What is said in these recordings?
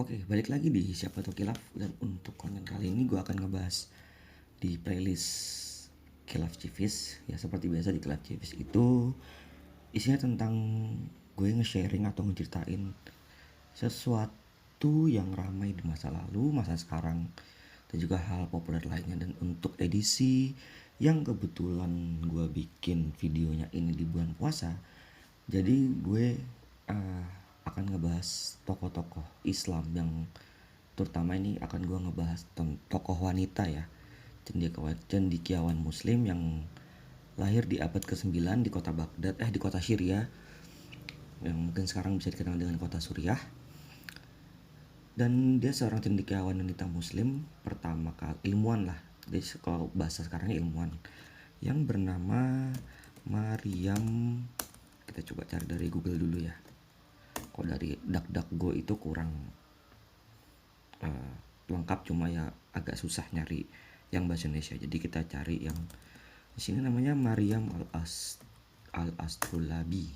Oke, balik lagi di Siapa Tuh Kilaf. Dan untuk konten kali ini gue akan ngebahas di playlist Kilaf Civis. Ya seperti biasa di Kilaf Civis itu isinya tentang gue nge-sharing atau ngeceritain sesuatu yang ramai di masa lalu, masa sekarang, dan juga hal populer lainnya. Dan untuk edisi yang kebetulan gue bikin videonya ini di bulan puasa, jadi gue akan ngebahas tokoh-tokoh Islam yang terutama ini akan gue ngebahas tokoh wanita ya, cendekiawan muslim yang lahir di abad ke-9 di kota Baghdad, di kota Syria, yang mungkin sekarang bisa dikenal dengan kota Suriah. Dan dia seorang cendekiawan wanita muslim pertama kali, ilmuwan lah, jadi kalau bahasa sekarangnya ilmuwan, yang bernama Maryam. Kita coba cari dari Google dulu ya. Kalau dari DuckDuckGo itu kurang lengkap, cuma ya agak susah nyari yang bahasa Indonesia. Jadi kita cari yang di sini namanya Maryam al-Astrulabi.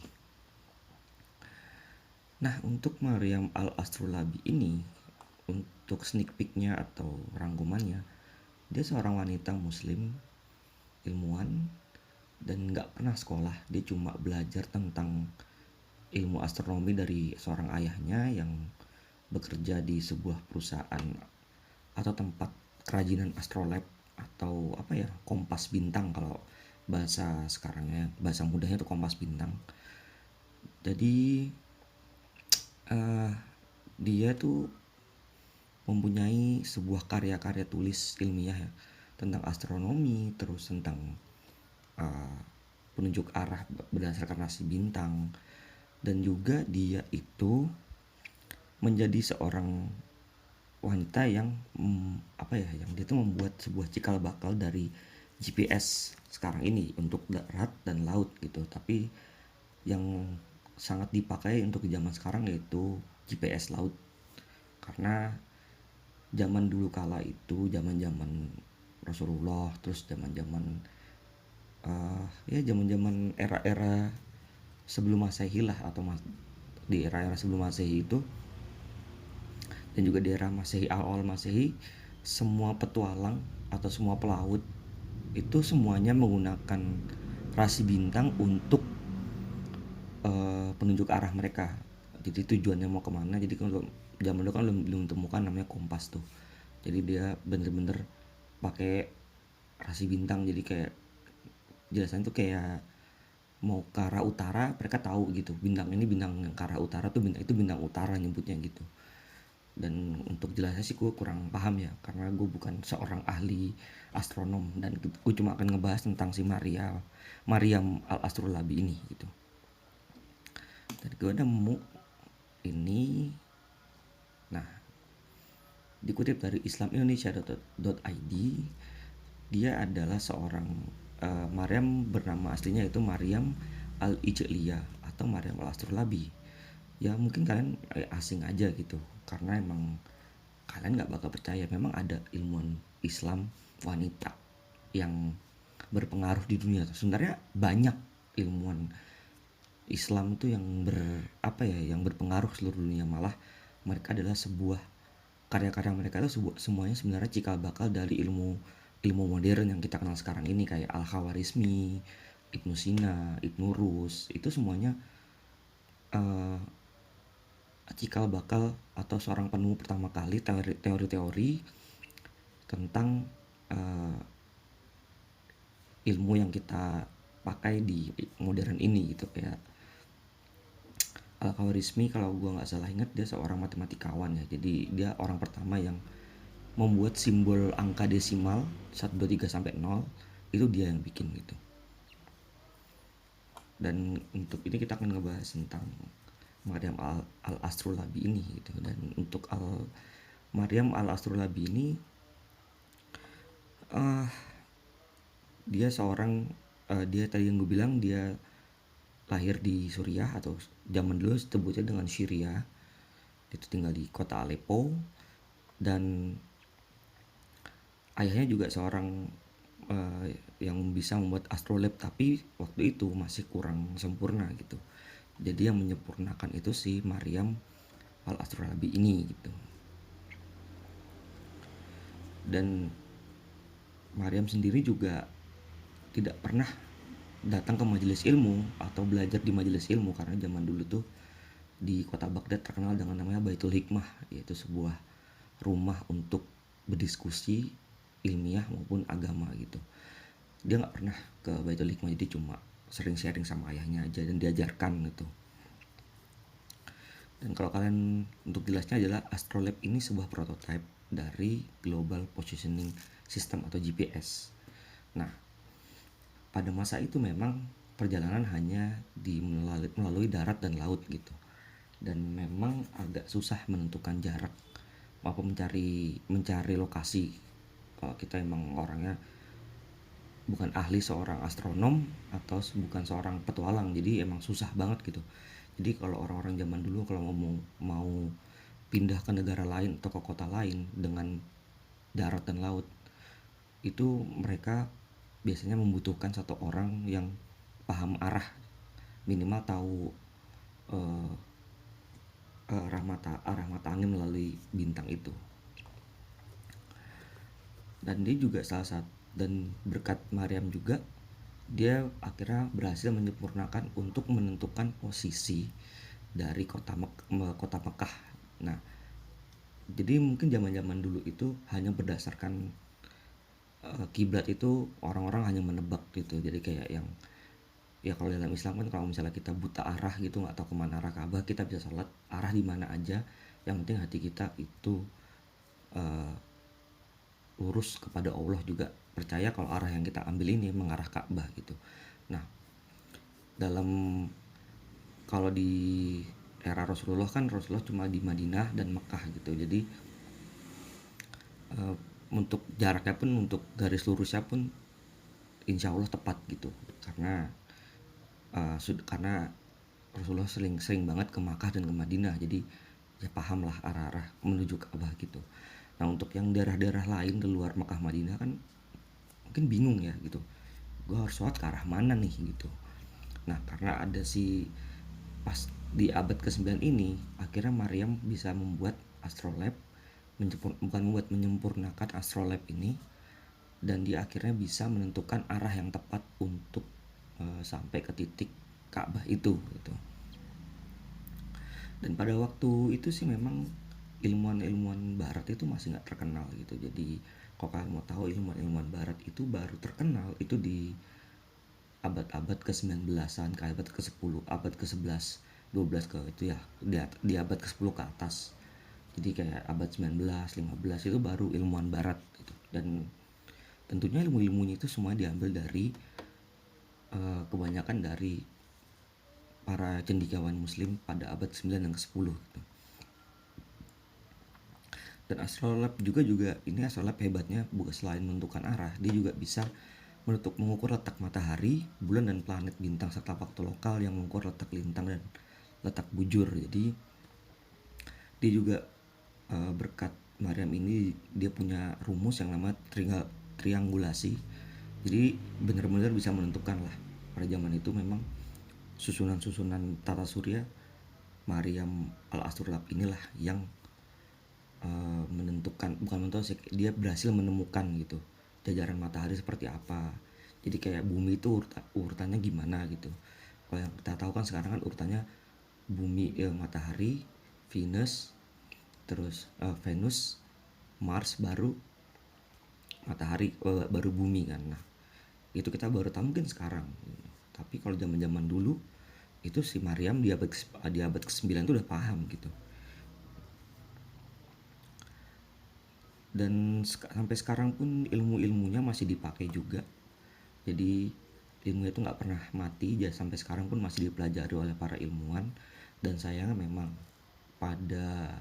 Nah, untuk Maryam al-Astrulabi ini, untuk sneak peeknya atau rangkumannya, dia seorang wanita muslim, ilmuwan, dan gak pernah sekolah. Dia cuma belajar tentang ilmu astronomi dari seorang ayahnya yang bekerja di sebuah perusahaan atau tempat kerajinan astrolab, atau apa ya, kompas bintang kalau bahasa sekarangnya, bahasa mudahnya itu kompas bintang. Jadi dia tuh mempunyai sebuah karya-karya tulis ilmiah ya, tentang astronomi, terus tentang penunjuk arah berdasarkan rasi bintang. Dan juga dia itu menjadi seorang wanita yang yang dia tuh membuat sebuah cikal bakal dari GPS sekarang ini untuk darat dan laut gitu. Tapi yang sangat dipakai untuk zaman sekarang yaitu GPS laut, karena zaman dulu kala itu, zaman-zaman Rasulullah, terus zaman-zaman zaman-zaman era-era sebelum Masehi lah, atau di era-era sebelum Masehi itu, dan juga di era Masehi, awal Masehi, semua petualang atau semua pelaut itu semuanya menggunakan rasi bintang untuk penunjuk arah mereka. Jadi tujuannya mau kemana. Jadi kalau zaman dulu kan belum temukan namanya kompas tuh, jadi dia bener-bener pakai rasi bintang. Jadi kayak jelasan tuh kayak mau ke arah utara, mereka tahu gitu, bintang ini bintang yang ke arah utara tuh bintang itu bintang utara nyebutnya gitu. Dan untuk jelasnya sih gue kurang paham ya, karena gue bukan seorang ahli astronom, dan gue cuma akan ngebahas tentang si Maryam al-Astrulabi ini gitu. Dan gue nemu ini, nah, dikutip dari islamindonesia.id, dia adalah seorang Maryam, bernama aslinya itu Maryam al-Ijliyah atau Maryam al-Astrulabi. Ya mungkin kalian asing aja gitu, karena emang kalian gak bakal percaya memang ada ilmuwan Islam wanita yang berpengaruh di dunia. Sebenarnya banyak ilmuwan Islam itu yang yang berpengaruh seluruh dunia. Malah mereka adalah sebuah karya-karya mereka itu semuanya sebenarnya cikal bakal dari ilmu modern yang kita kenal sekarang ini, kayak Al-Khawarizmi, Ibnu Sina, Ibnu Rus. Itu semuanya cikal bakal atau seorang penemu pertama kali teori-teori tentang ilmu yang kita pakai di modern ini gitu. Kayak Al-Khawarizmi, kalau gue nggak salah ingat, dia seorang matematikawan ya. Jadi dia orang pertama yang membuat simbol angka desimal 1, 2, 3 sampai 0, itu dia yang bikin gitu. Dan untuk ini kita akan ngebahas tentang Maryam al-Astrulabi ini gitu. Dan untuk Maryam al-Astrulabi ini dia seorang dia tadi yang gue bilang, dia lahir di Suriah, atau zaman dulu sebutnya dengan Syria. Dia tinggal di kota Aleppo, dan ayahnya juga seorang yang bisa membuat astrolab, tapi waktu itu masih kurang sempurna gitu. Jadi yang menyempurnakan itu si Maryam al-Astrulabi ini gitu. Dan Maryam sendiri juga tidak pernah datang ke majelis ilmu atau belajar di majelis ilmu, karena zaman dulu tuh di kota Baghdad terkenal dengan namanya Baitul Hikmah, yaitu sebuah rumah untuk berdiskusi ilmiah maupun agama gitu. Dia nggak pernah ke Baitul Hikmah, jadi cuma sering sharing sama ayahnya aja dan diajarkan gitu. Dan kalau kalian, untuk jelasnya adalah Astrolab ini sebuah prototipe dari Global Positioning System atau GPS. Nah, pada masa itu memang perjalanan hanya melalui darat dan laut gitu. Dan memang agak susah menentukan jarak apa mencari lokasi kalau kita emang orangnya bukan ahli seorang astronom atau bukan seorang petualang, jadi emang susah banget gitu. Jadi kalau orang-orang zaman dulu kalau ngomong mau pindah ke negara lain atau ke kota lain dengan darat dan laut, itu mereka biasanya membutuhkan satu orang yang paham arah, minimal tahu eh, arah mata angin melalui bintang itu. Dan dia juga salah satu, dan berkat Maryam juga dia akhirnya berhasil menyempurnakan untuk menentukan posisi dari kota Mekah. Nah, jadi mungkin zaman-zaman dulu itu hanya berdasarkan kiblat itu orang-orang hanya menebak gitu. Jadi kayak yang ya kalau dalam Islam kan kalau misalnya kita buta arah gitu nggak tahu kemana arah Ka'bah, kita bisa sholat arah di mana aja, yang penting hati kita itu uh, lurus kepada Allah, juga percaya kalau arah yang kita ambil ini mengarah Ka'bah gitu. Nah, dalam kalau di era Rasulullah kan Rasulullah cuma di Madinah dan Mekah gitu. Jadi uh, untuk jaraknya pun, untuk garis lurusnya pun insya Allah tepat gitu. Karena Rasulullah sering banget ke Makkah dan ke Madinah, jadi ya paham lah arah-arah menuju Ka'bah gitu. Nah, untuk yang daerah-daerah lain di luar Makkah Madinah kan mungkin bingung ya gitu, gue harus sholat ke arah mana nih gitu. Nah, karena ada pas di abad ke-9 ini akhirnya Maryam bisa membuat astrolab, bukan membuat, menyempurnakan astrolab ini, dan dia akhirnya bisa menentukan arah yang tepat untuk sampai ke titik Ka'bah itu gitu. Dan pada waktu itu sih memang ilmuwan-ilmuwan barat itu masih nggak terkenal gitu. Jadi kalau kalian mau tahu, ilmuwan-ilmuwan barat itu baru terkenal itu di abad-abad ke-19an, ke abad ke-10, abad ke-11, 12 ke itu ya, di abad ke-10 ke atas. Jadi kayak abad 19, 15 itu baru ilmuwan barat gitu. Dan tentunya ilmu-ilmunya itu semua diambil dari kebanyakan dari para cendekiawan muslim pada abad 9 dan ke-10 gitu. Dan astrolab juga ini astrolab hebatnya bukan selain menentukan arah, dia juga bisa mengukur letak matahari, bulan dan planet bintang, serta faktor lokal yang mengukur letak lintang dan letak bujur. Jadi dia juga berkat Maryam ini dia punya rumus yang namanya triangulasi. Jadi benar-benar bisa menentukan lah. Pada zaman itu memang susunan-susunan tata surya Maryam al-Astrolab inilah yang menentukan, bukan menentukan sih, dia berhasil menemukan gitu jajaran matahari seperti apa. Jadi kayak bumi itu urutannya gimana gitu. Kalau yang kita tahu kan sekarang kan urutannya bumi, matahari, Venus, terus Venus, Mars, baru matahari, baru bumi kan. Nah, itu kita baru tahu mungkin sekarang. Tapi kalau zaman-zaman dulu itu si Maryam di abad ke-9 itu udah paham gitu. Dan sampai sekarang pun ilmu-ilmunya masih dipakai juga. Jadi ilmu itu nggak pernah mati, jadi sampai sekarang pun masih dipelajari oleh para ilmuwan. Dan sayangnya memang pada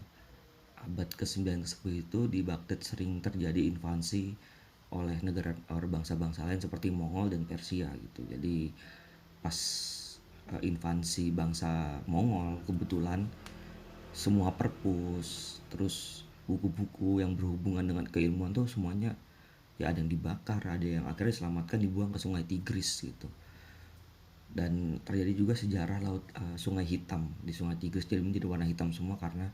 abad ke-9 ke-10 itu di Baghdad sering terjadi invasi oleh bangsa-bangsa lain seperti Mongol dan Persia gitu. Jadi pas invasi bangsa Mongol, kebetulan semua perpus, terus buku-buku yang berhubungan dengan keilmuan tuh semuanya ya ada yang dibakar, ada yang akhirnya diselamatkan dibuang ke Sungai Tigris gitu. Dan terjadi juga sejarah Sungai Hitam di Sungai Tigris, jadi menjadi warna hitam semua karena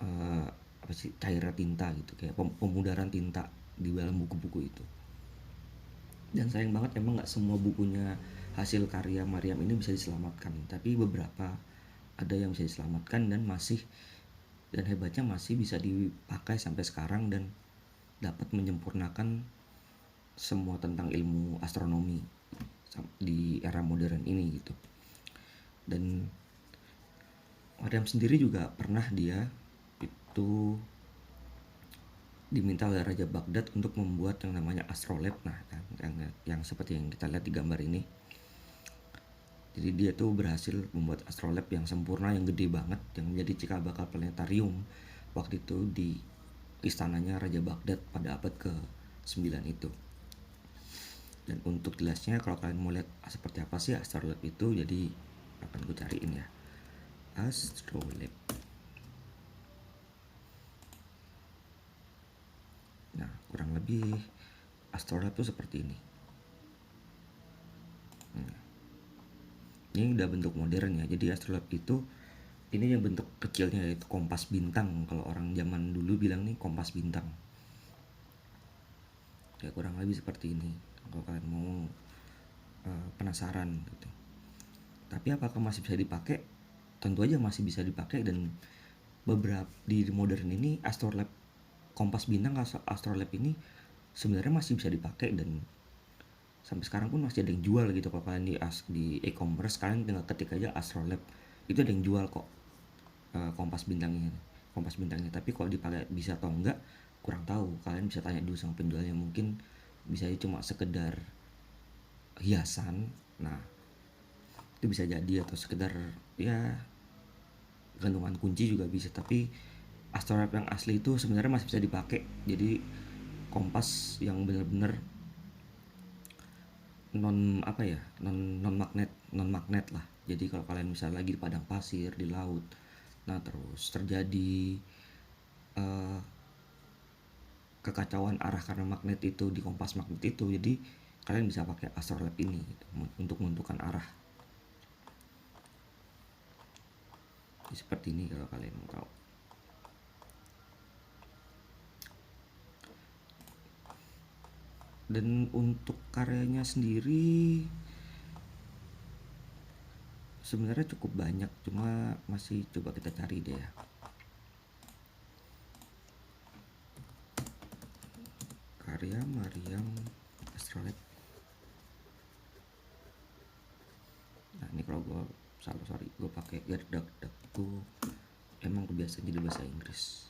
uh, apa sih, cairan tinta gitu, kayak pemudaran tinta di dalam buku-buku itu. Dan sayang banget emang nggak semua bukunya hasil karya Maryam ini bisa diselamatkan, tapi beberapa ada yang bisa diselamatkan dan masih, dan hebatnya masih bisa dipakai sampai sekarang dan dapat menyempurnakan semua tentang ilmu astronomi di era modern ini gitu. Dan Maryam sendiri juga pernah dia itu diminta oleh Raja Baghdad untuk membuat yang namanya astrolabe, nah yang seperti yang kita lihat di gambar ini. Jadi dia tuh berhasil membuat astrolabe yang sempurna, yang gede banget, yang menjadi cikal bakal planetarium waktu itu di istananya Raja Baghdad pada abad ke-9 itu. Dan untuk jelasnya, kalau kalian mau lihat seperti apa sih astrolabe itu, jadi akan gue cariin ya, astrolabe. Nah, kurang lebih astrolabe itu seperti ini. Ini udah bentuk modern ya. Jadi astrolabe itu, ini yang bentuk kecilnya yaitu kompas bintang. Kalau orang zaman dulu bilang nih kompas bintang. Ya kurang lebih seperti ini. Kalau kalian mau penasaran gitu. Tapi apakah masih bisa dipakai? Tentu aja masih bisa dipakai, dan beberapa di modern ini astrolabe, kompas bintang astrolabe ini sebenarnya masih bisa dipakai, dan sampai sekarang pun masih ada yang jual gitu. Kalau kalian di e-commerce, kalian tinggal ketik aja astrolabe, itu ada yang jual kok kompas bintangnya. Tapi kalau dipakai bisa atau enggak kurang tahu, kalian bisa tanya dulu sama penjualnya, mungkin bisa cuma sekedar hiasan, nah itu bisa jadi, atau sekedar ya gantungan kunci juga bisa. Tapi astrolabe yang asli itu sebenarnya masih bisa dipakai, jadi kompas yang benar-benar non magnet lah. Jadi kalau kalian misalnya lagi di padang pasir, di laut, nah terus terjadi kekacauan arah karena magnet itu, di kompas magnet itu, jadi kalian bisa pakai astrolabe ini gitu, untuk menentukan arah. Jadi seperti ini kalau kalian mau tahu. Dan untuk karyanya sendiri sebenarnya cukup banyak, cuma masih coba kita cari deh ya. Karya Maryam astrolabe. Nah ini kalau gue sorry gue pakai gerdak tuh, emang kebiasaan jadi bahasa Inggris.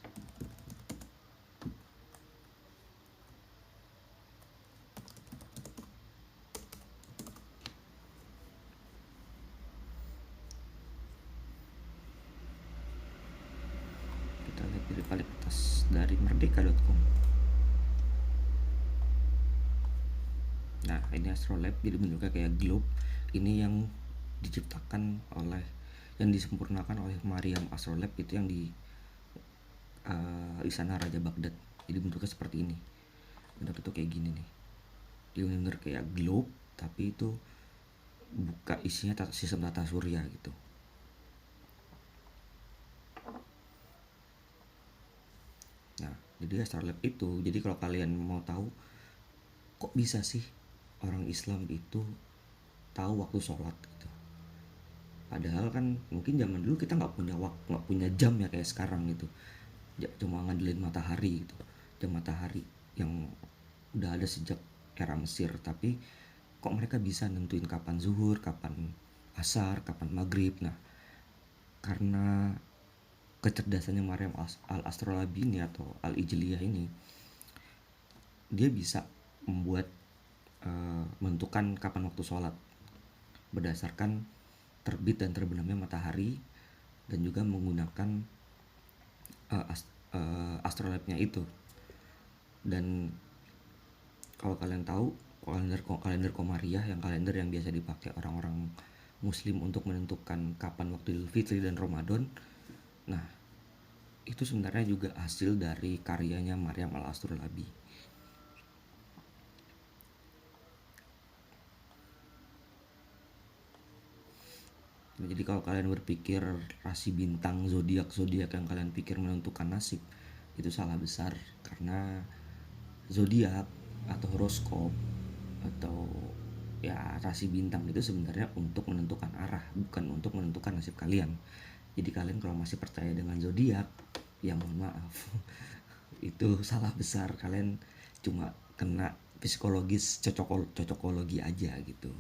Kita lihat dari paling atas, dari merdeka.com. Nah ini astrolabe, jadi bentuknya kayak globe. Ini yang diciptakan oleh, yang disempurnakan oleh Maryam astrolabe itu yang di istana Raja Baghdad. Jadi bentuknya seperti ini, bentuk itu kayak gini nih. Dia bener-bener kayak globe, tapi itu buka isinya sistem tata surya gitu. Nah jadi astrolabe itu, jadi kalau kalian mau tahu kok bisa sih orang Islam itu tahu waktu sholat gitu, padahal kan mungkin zaman dulu kita nggak punya waktu, nggak punya jam ya kayak sekarang gitu, cuma ngandelin matahari gitu, jam matahari yang udah ada sejak era Mesir. Tapi kok mereka bisa nentuin kapan zuhur, kapan asar, kapan maghrib? Nah karena kecerdasannya Maryam al-Astrolabi ini atau al-Ijliyah ini, dia bisa membuat menentukan kapan waktu sholat berdasarkan terbit dan terbenamnya matahari, dan juga menggunakan astrolabe-nya itu. Dan kalau kalian tahu kalender Komariah, yang kalender yang biasa dipakai orang-orang Muslim untuk menentukan kapan waktu Idul Fitri dan Ramadan, nah itu sebenarnya juga hasil dari karyanya Maryam al-Astrolabi. Nah, jadi kalau kalian berpikir rasi bintang, zodiak yang kalian pikir menentukan nasib, itu salah besar, karena zodiak atau horoskop atau ya rasi bintang itu sebenarnya untuk menentukan arah, bukan untuk menentukan nasib kalian. Jadi kalian kalau masih percaya dengan zodiak, ya mohon maaf, itu salah besar. Kalian cuma kena psikologis cocokologi aja gitu.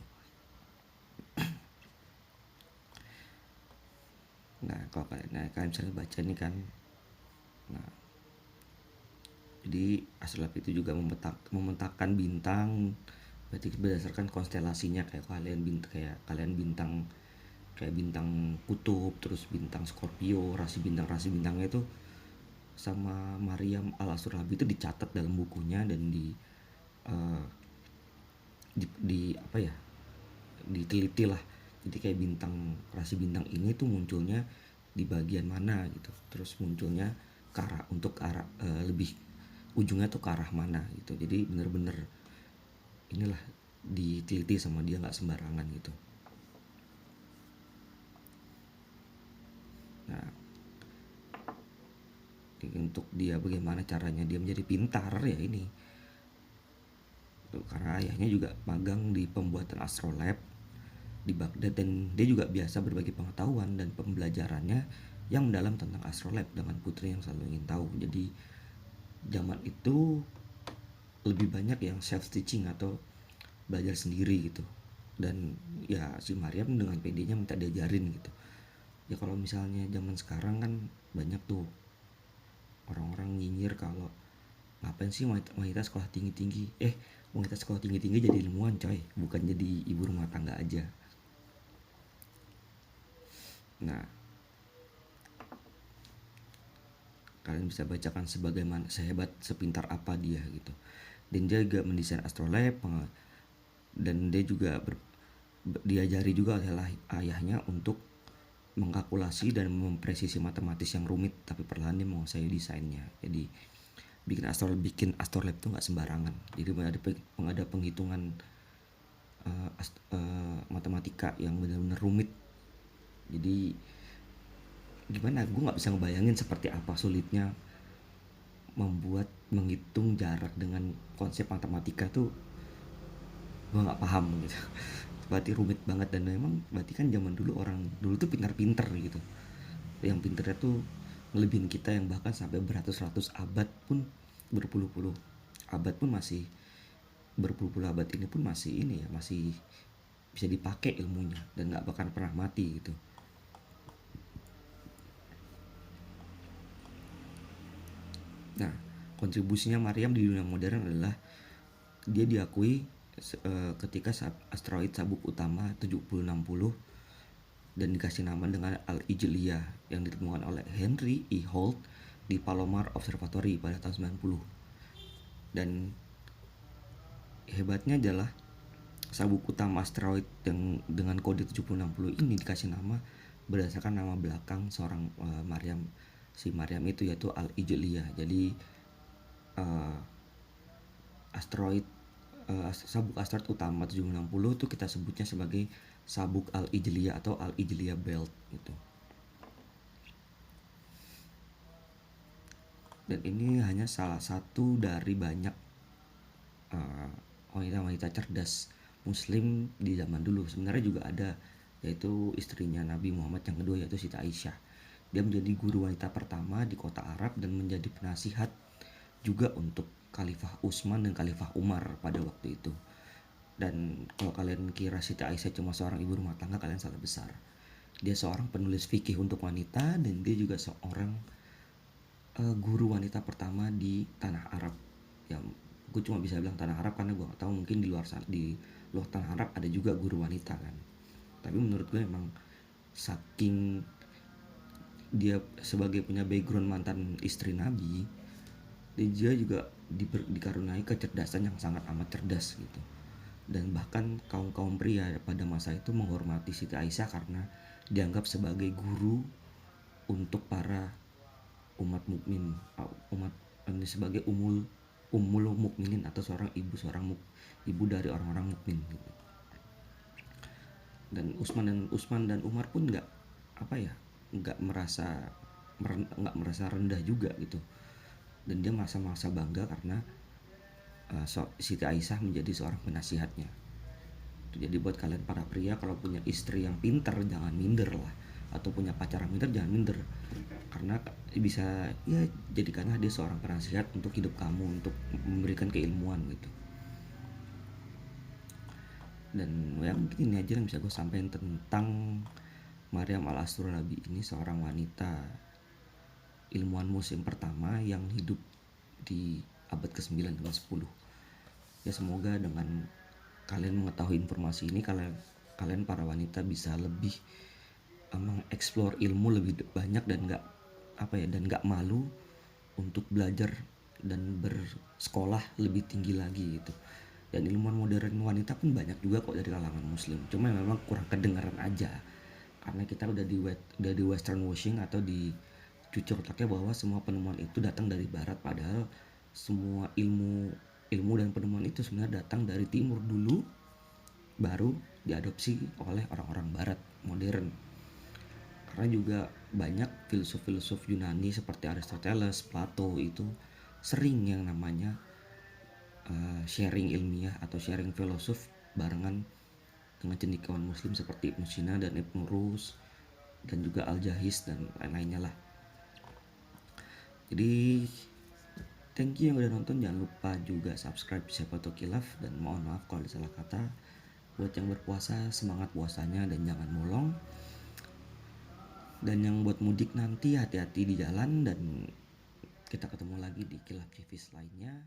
Nah kalau kalian misalnya baca ini kan, nah jadi astrolab itu juga memetakan bintang, berarti berdasarkan konstelasinya, kayak kalian bintang, kayak bintang kutub, terus bintang Scorpio, rasi bintangnya itu sama Mariam al Astrolabi itu dicatat dalam bukunya, dan eh, di apa ya, diteliti lah. Jadi kayak rasi bintang ini tuh munculnya di bagian mana gitu, terus munculnya ke arah, untuk arah lebih ujungnya tuh ke arah mana gitu. Jadi bener-bener inilah diteliti sama dia, nggak sembarangan gitu. Nah, untuk dia bagaimana caranya dia menjadi pintar ya ini tuh, karena ayahnya juga magang di pembuatan astrolab di Baghdad, dan dia juga biasa berbagi pengetahuan dan pembelajarannya yang mendalam tentang astrolab dengan putri yang selalu ingin tahu. Jadi zaman itu lebih banyak yang self teaching atau belajar sendiri gitu, dan ya si Maryam dengan PD-nya minta diajarin gitu. Ya kalau misalnya zaman sekarang kan banyak tuh orang-orang nyinyir kalau ngapain sih wanita sekolah tinggi-tinggi, wanita sekolah tinggi-tinggi jadi ilmuwan coy, bukan jadi ibu rumah tangga aja. Nah, kalian bisa bacakan sebagaimana sehebat, sepintar apa dia gitu. Dan dia juga mendesain astrolab, dan dia juga diajari juga oleh ayahnya untuk mengkalkulasi dan mempresisi matematis yang rumit, tapi perlahan dia menguasai desainnya. Jadi bikin astrolab itu nggak sembarangan. Jadi ada penghitungan matematika yang benar-benar rumit. Jadi gimana, gue nggak bisa ngebayangin seperti apa sulitnya menghitung jarak dengan konsep matematika tuh, gue nggak paham gitu. Berarti rumit banget, dan memang berarti kan zaman dulu orang dulu tuh pintar-pintar gitu, yang pinternya tuh ngelebihin kita, yang bahkan sampai beratus-ratus abad pun, berpuluh-puluh abad pun masih, berpuluh-puluh abad ini pun masih ini ya, masih bisa dipakai ilmunya dan nggak bakal pernah mati gitu. Nah, kontribusinya Maryam di dunia modern adalah dia diakui ketika asteroid sabuk utama 7060 dan dikasih nama dengan Al-Ijliyah yang ditemukan oleh Henry E. Holt di Palomar Observatory pada tahun 90. Dan hebatnya adalah sabuk utama asteroid yang dengan kode 7060 ini dikasih nama berdasarkan nama belakang seorang si Maryam itu, yaitu Al-Ijliyah. Jadi sabuk asteroid utama 760 itu kita sebutnya sebagai sabuk Al-Ijliyah atau Al-Ijliyah Belt gitu. Dan ini hanya salah satu dari banyak wanita-wanita cerdas muslim di zaman dulu. Sebenarnya juga ada, yaitu istrinya Nabi Muhammad yang kedua, yaitu Siti Aisyah. Dia menjadi guru wanita pertama di kota Arab dan menjadi penasihat juga untuk Khalifah Utsman dan Khalifah Umar pada waktu itu. Dan kalau kalian kira Siti Aisyah cuma seorang ibu rumah tangga, kalian salah besar. Dia seorang penulis fikih untuk wanita, dan dia juga seorang guru wanita pertama di tanah Arab. Ya, gue cuma bisa bilang tanah Arab karena gue gak tahu, mungkin di luar tanah Arab ada juga guru wanita kan. Tapi menurut gue emang saking dia sebagai punya background mantan istri Nabi, dia juga dikaruniai kecerdasan yang sangat amat cerdas gitu. Dan bahkan kaum pria pada masa itu menghormati Siti Aisyah karena dianggap sebagai guru untuk para umat mukmin, ini sebagai umul mukminin, atau seorang ibu dari orang-orang mukmin gitu. Dan Utsman dan Umar pun nggak merasa rendah juga gitu. dan dia merasa bangga karena Siti Aisyah menjadi seorang penasihatnya. Jadi buat kalian para pria, kalau punya istri yang pinter jangan minder lah, atau punya pacar yang pinter jangan minder, karena bisa ya jadikanlah dia seorang penasihat untuk hidup kamu, untuk memberikan keilmuan gitu. Dan ya mungkin ini aja yang bisa gue sampaikan tentang Maryam al-Astrolabi ini, seorang wanita ilmuwan muslim pertama yang hidup di abad ke-9 dan ke-10. Ya semoga dengan kalian mengetahui informasi ini, kalian para wanita bisa lebih mengeksplor ilmu lebih banyak dan nggak malu untuk belajar dan bersekolah lebih tinggi lagi gitu. Dan ilmuwan modern wanita pun banyak juga kok dari kalangan muslim, cuma memang kurang kedengaran aja karena kita udah di western washing atau dicucur otaknya bahwa semua penemuan itu datang dari barat, padahal semua ilmu dan penemuan itu sebenarnya datang dari timur dulu, baru diadopsi oleh orang-orang barat modern. Karena juga banyak filsuf-filsuf Yunani seperti Aristoteles, Plato itu sering yang namanya sharing ilmiah atau sharing filosof barengan dengan cendekiawan muslim seperti Ibnu Sina dan Ibnu Rus dan juga Al-Jahiz dan lain-lainnya lah. Jadi thank you yang udah nonton, jangan lupa juga subscribe Siapa Tuh Khilaf, dan mohon maaf kalau ada salah kata. Buat yang berpuasa, semangat puasanya dan jangan molong. Dan yang buat mudik nanti hati-hati di jalan, dan kita ketemu lagi di Khilaf Civis lainnya.